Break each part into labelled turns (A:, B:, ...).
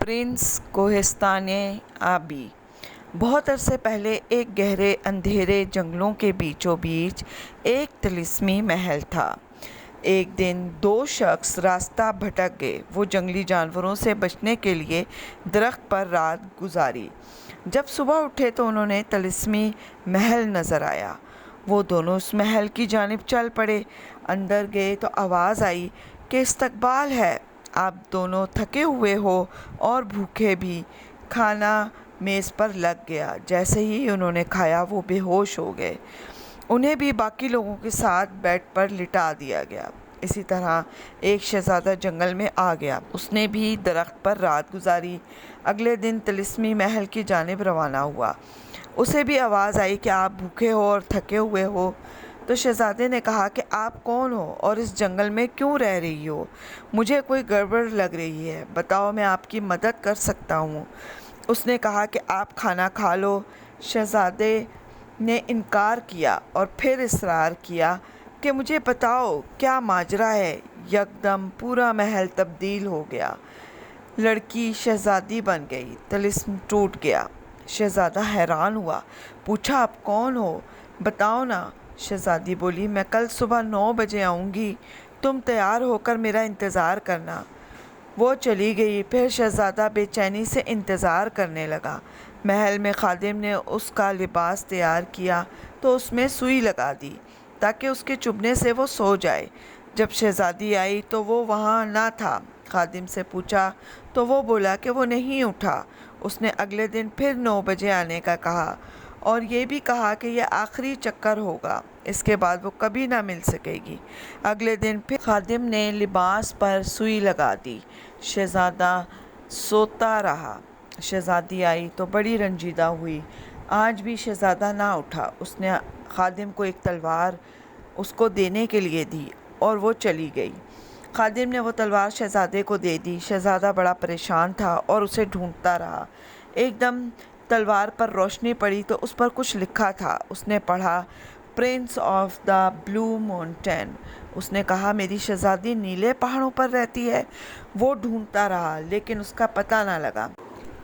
A: Prince Kohistan आबी। बहुत अरसे पहले एक गहरे अंधेरे जंगलों के बीचों बीच एक तिलिस्मी महल था। एक दिन दो शख्स रास्ता भटक गए। वो जंगली जानवरों से बचने के लिए दरख्त पर रात गुजारी। जब सुबह उठे तो उन्होंने तिलिस्मी महल नज़र आया। वो दोनों उस महल की जानिब चल पड़े। अंदर गए तो आवाज़ आई कि इस्तकबाल है, आप दोनों थके हुए हो और भूखे भी। खाना मेज़ पर लग गया। जैसे ही उन्होंने खाया वो बेहोश हो गए। उन्हें भी बाकी लोगों के साथ बेड पर लिटा दिया गया। इसी तरह एक शहज़ादा जंगल में आ गया। उसने भी दरख्त पर रात गुजारी। अगले दिन तिलिस्मी महल की जानिब रवाना हुआ। उसे भी आवाज़ आई कि आप भूखे हो और थके हुए हो। तो शहज़ादे ने कहा कि आप कौन हो और इस जंगल में क्यों रह रही हो? मुझे कोई गड़बड़ लग रही है, बताओ, मैं आपकी मदद कर सकता हूँ। उसने कहा कि आप खाना खा लो। शहज़ादे ने इनकार किया और फिर इसरार किया कि मुझे बताओ क्या माजरा है। यकदम पूरा महल तब्दील हो गया। लड़की शहज़ादी बन गई। तिलिस्म टूट गया। शहज़ादा हैरान हुआ, पूछा आप कौन हो, बताओ ना। शहज़ादी बोली, मैं कल सुबह 9 बजे आऊँगी, तुम तैयार होकर मेरा इंतज़ार करना। वो चली गई। फिर शहज़ादा बेचैनी से इंतज़ार करने लगा। महल में खादिम ने उसका लिबास तैयार किया तो उसमें सुई लगा दी ताकि उसके चुभने से वो सो जाए। जब शहज़ादी आई तो वो वहाँ ना था। खादिम से पूछा तो वो बोला कि वो नहीं उठा। उसने अगले दिन फिर 9 बजे आने का कहा और ये भी कहा कि यह आखिरी चक्कर होगा, इसके बाद वो कभी ना मिल सकेगी। अगले दिन फिर खादिम ने लिबास पर सुई लगा दी। शहज़ादा सोता रहा। शहज़ादी आई तो बड़ी रंजीदा हुई। आज भी शहज़ादा ना उठा। उसने खादिम को एक तलवार उसको देने के लिए दी और वो चली गई। खादिम ने वो तलवार शहज़ादे को दे दी। शहज़ादा बड़ा परेशान था और उसे ढूंढता रहा। एकदम तलवार पर रोशनी पड़ी तो उस पर कुछ लिखा था। उसने पढ़ा, Prince of the blue mountain. उसने कहा, मेरी शहज़ादी नीले पहाड़ों पर रहती है। वो ढूंढता रहा लेकिन उसका पता ना लगा।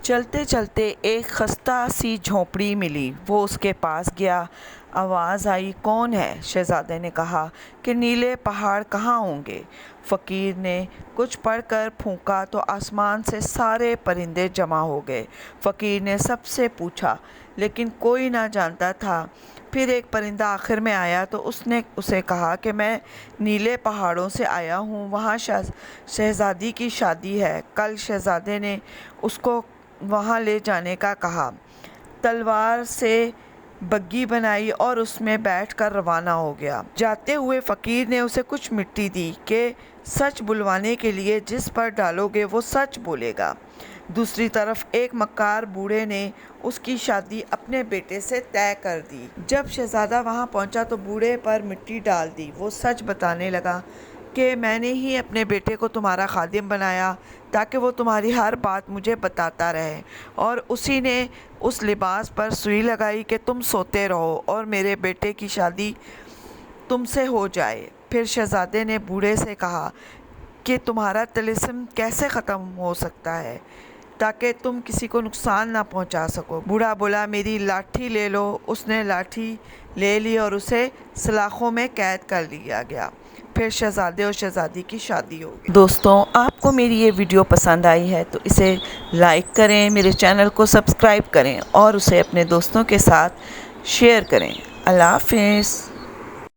A: चलते चलते एक खस्ता सी झोंपड़ी मिली। वो उसके पास गया। आवाज़ आई, कौन है? शहज़ादे ने कहा कि नीले पहाड़ कहाँ होंगे। फ़कीर ने कुछ पढ़कर फूंका तो आसमान से सारे परिंदे जमा हो गए। फ़कीर ने सबसे पूछा लेकिन कोई ना जानता था। फिर एक परिंदा आखिर में आया तो उसने उसे कहा कि मैं नीले पहाड़ों से आया हूँ, वहाँ शहज़ादी की शादी है। कल शहज़ादे ने उसको वहाँ ले जाने का कहा। तलवार से बग्गी बनाई और उसमें बैठकर रवाना हो गया। जाते हुए फ़कीर ने उसे कुछ मिट्टी दी कि सच बुलवाने के लिए जिस पर डालोगे वो सच बोलेगा। दूसरी तरफ एक मक्कार बूढ़े ने उसकी शादी अपने बेटे से तय कर दी। जब शहज़ादा वहाँ पहुँचा तो बूढ़े पर मिट्टी डाल दी। वो सच बताने लगा कि मैंने ही अपने बेटे को तुम्हारा खादिम बनाया ताकि वो तुम्हारी हर बात मुझे बताता रहे, और उसी ने उस लिबास पर सुई लगाई कि तुम सोते रहो और मेरे बेटे की शादी तुमसे हो जाए। फिर शहज़ादे ने बूढ़े से कहा कि तुम्हारा तिलिस्म कैसे ख़त्म हो सकता है ताकि तुम किसी को नुकसान ना पहुंचा सको। बूढ़ा बोला, मेरी लाठी ले लो। उसने लाठी ले ली और उसे सलाखों में कैद कर लिया गया। फिर शहज़ादे और शहज़ादी की शादी हो गई। दोस्तों, आपको मेरी ये वीडियो पसंद आई है तो इसे लाइक करें, मेरे चैनल को सब्सक्राइब करें और उसे अपने दोस्तों के साथ शेयर करें। अल्लाह हाफ़िज़।